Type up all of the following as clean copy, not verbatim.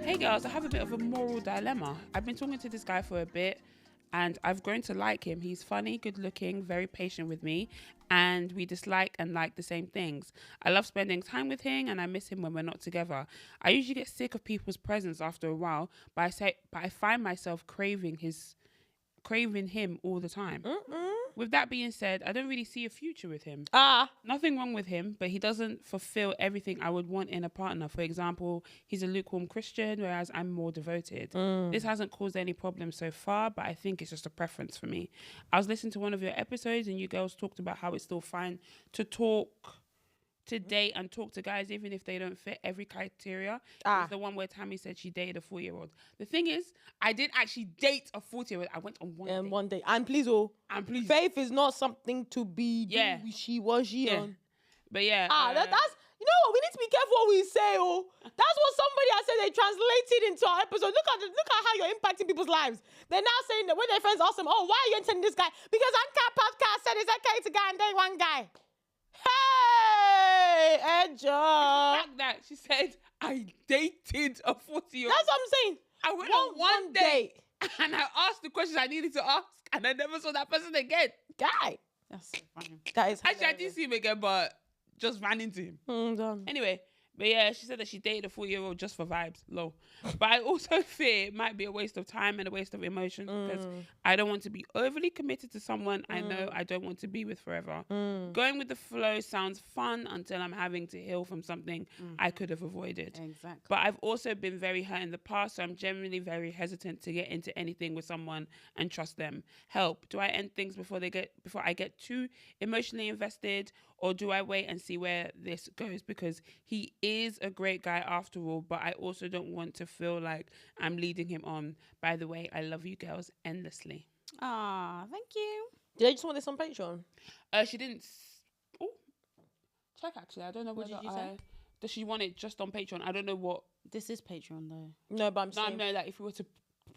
Hey girls, I have a bit of a moral dilemma. I've been talking to this guy for a bit and I've grown to like him. He's funny, good looking, very patient with me, and we dislike and like the same things. I love spending time with him and I miss him when we're not together. I usually get sick of people's presence after a while, but I find myself craving him all the time. With that being said, I don't really see a future with him. Nothing wrong with him, but he doesn't fulfill everything I would want in a partner. For example, he's a lukewarm Christian, whereas I'm more devoted. This hasn't caused any problems so far, but I think it's just a preference for me. I was listening to one of your episodes and you girls talked about how it's still fine to date and talk to guys even if they don't fit every criteria. It's the one where Tammy said she dated a 4-year-old. The thing is, I did actually date a 40-year-old. I went on one date. And please, faith is not something to be wishy-washy on. But yeah. That's, you know what, we need to be careful what we say, That's what somebody has said, they translated into our episode. Look at how you're impacting people's lives. They're now saying that when their friends ask them, why are you entertaining this guy? Because Anka podcast said it's okay to go and date one guy. Hey, Edger. Like that, she said, I dated a 40-year-old. That's what I'm saying. I went on one date and I asked the questions I needed to ask and I never saw that person again. Guy. That's so funny. That is actually, I didn't see him again, but just ran into him. Anyway, but yeah, she said that she dated a 4-year-old just for vibes. Low. But I also fear it might be a waste of time and a waste of emotion because I don't want to be overly committed to someone I know I don't want to be with forever. Going with the flow sounds fun until I'm having to heal from something I could have avoided. Exactly. But I've also been very hurt in the past, so I'm generally very hesitant to get into anything with someone and trust them. Help. Do I end things before I get too emotionally invested, or do I wait and see where this goes? Because he is a great guy after all, but I also don't want to feel like I'm leading him on. By the way, I love you girls endlessly. Thank you. Did they just want this on Patreon? She didn't. Check actually. I don't know what did you say. Does she want it just on Patreon? I don't know what. This is Patreon though. No, but I'm saying. No, like if we were to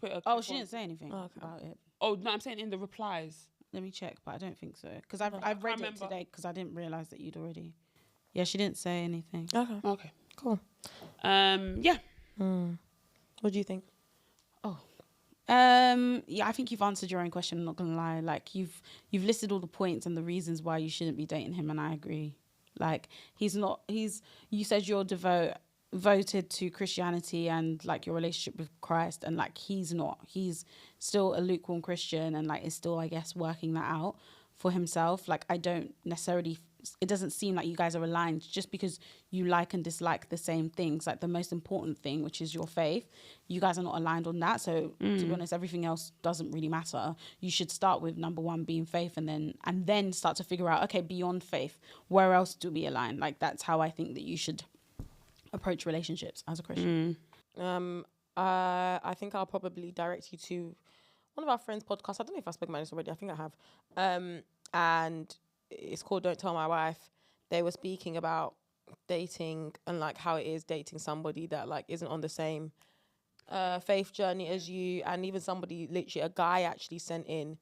put a. She didn't say anything about it. Oh no, I'm saying in the replies. Let me check, but I don't think so. Because I've read it today because I didn't realise that you'd already... Yeah, she didn't say anything. Okay. Cool. Yeah. What do you think? Yeah, I think you've answered your own question, I'm not going to lie. Like, you've listed all the points and the reasons why you shouldn't be dating him, and I agree. Like, you said you're devoted to Christianity and like your relationship with Christ, and like he's not. He's still a lukewarm Christian and like is still, I guess, working that out for himself. Like, I don't necessarily, it doesn't seem like you guys are aligned just because you like and dislike the same things. Like the most important thing, which is your faith, you guys are not aligned on that. So to be honest, everything else doesn't really matter. You should start with number one being faith, and then start to figure out, okay, beyond faith, where else do we align? Like, that's how I think that you should approach relationships as a Christian. I think I'll probably direct you to one of our friends' podcasts. I don't know if I spoke about this already. I think I have. And it's called Don't Tell My Wife. They were speaking about dating and like how it is dating somebody that like isn't on the same faith journey as you, and even somebody, literally a guy actually sent in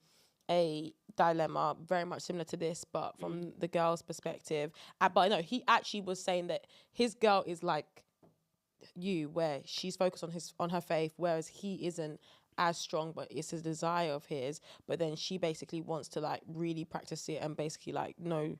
a dilemma very much similar to this, but from the girl's perspective. But no, he actually was saying that his girl is like you, where she's focused on her faith, whereas he isn't as strong, but it's a desire of his. But then she basically wants to like really practice it and basically like no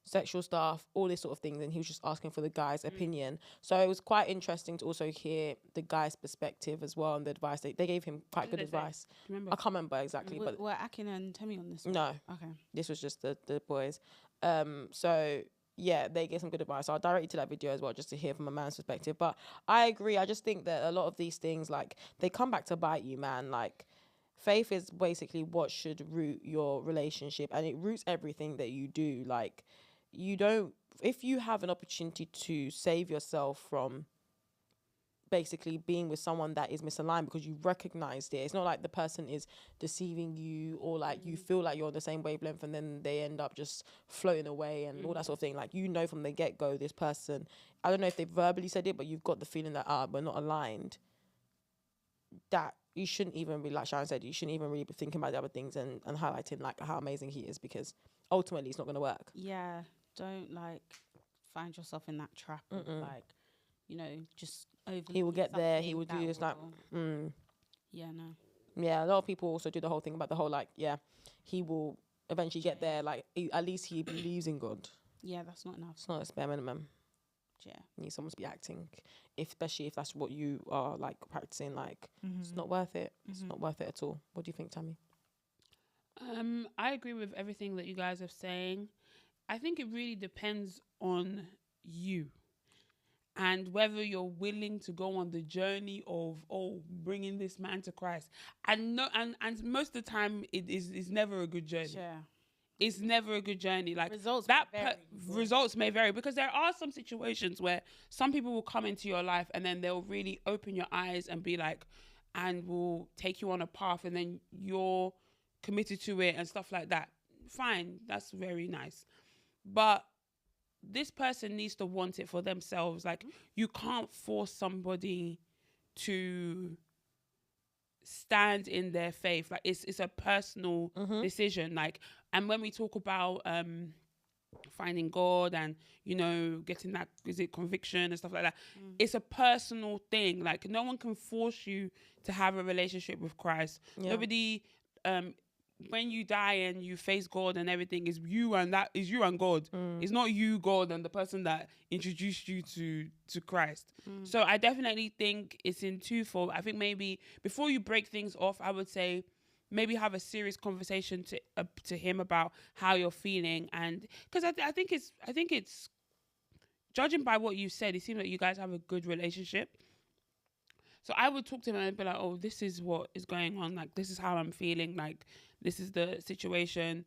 sexual stuff, all this sort of things, and he was just asking for the guy's opinion. So it was quite interesting to also hear the guy's perspective as well, and the advice they gave him quite good advice. I can't remember exactly, but were Akin and Temi on this one? No, okay, this was just the boys. So yeah, they gave some good advice. I'll direct you to that video as well, just to hear from a man's perspective. But I agree. I just think that a lot of these things, like, they come back to bite you, man. Like, faith is basically what should root your relationship, and it roots everything that you do. Like, you don't, if you have an opportunity to save yourself from basically being with someone that is misaligned because you recognized it, it's not like the person is deceiving you, or like you feel like you're on the same wavelength and then they end up just floating away and all that sort of thing. Like, you know from the get-go, this person, I don't know if they verbally said it, but you've got the feeling that we're not aligned. That you shouldn't even be, like Sharon said, you shouldn't even really be thinking about the other things and highlighting like how amazing he is, because ultimately it's not going to work. Yeah, don't like find yourself in that trap of like, you know, just over. He will get there. He will do this like. Yeah, no. Yeah, a lot of people also do the whole thing about the whole like, yeah, he will eventually get there. Like at least he believes in God. Yeah, that's not enough. It's not a bare minimum. Yeah. You need someone to be acting, especially if that's what you are like practicing. Like, it's not worth it. It's not worth it at all. What do you think, Tammy? I agree with everything that you guys are saying. I think it really depends on you and whether you're willing to go on the journey of bringing this man to Christ. And no, and most of the time it is never a good journey. Yeah. It's never a good journey. Like Results that may vary. results may vary, because there are some situations where some people will come into your life and then they'll really open your eyes and be like, and will take you on a path, and then you're committed to it and stuff like that. Fine, that's very nice. But this person needs to want it for themselves. Like, you can't force somebody to stand in their faith. Like, it's a personal decision. Like, and when we talk about finding God and, you know, getting that, is it conviction and stuff like that, it's a personal thing. Like, no one can force you to have a relationship with Christ. Nobody, when you die and you face God and everything, is you and God. It's not you, God, and the person that introduced you to Christ. So I definitely think it's in twofold. I think maybe before you break things off, I would say maybe have a serious conversation to him about how you're feeling, and because I think it's judging by what you said, it seems like you guys have a good relationship. So I would talk to him and be like, oh, this is what is going on. Like, this is how I'm feeling. Like, this is the situation.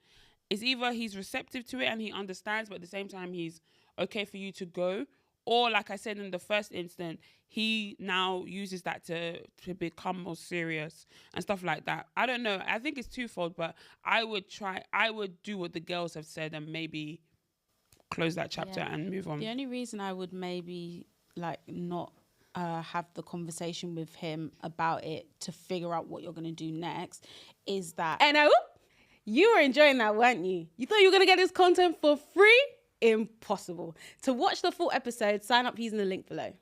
It's either he's receptive to it and he understands, but at the same time, he's okay for you to go. Or, like I said in the first instant, he now uses that to become more serious and stuff like that. I don't know. I think it's twofold, but I would do what the girls have said and maybe close that chapter and move on. The only reason I would maybe like not have the conversation with him about it to figure out what you're going to do next is that, and you were enjoying that, weren't you? You thought you were going to get this content for free? Impossible. To watch the full episode, sign up using the link below.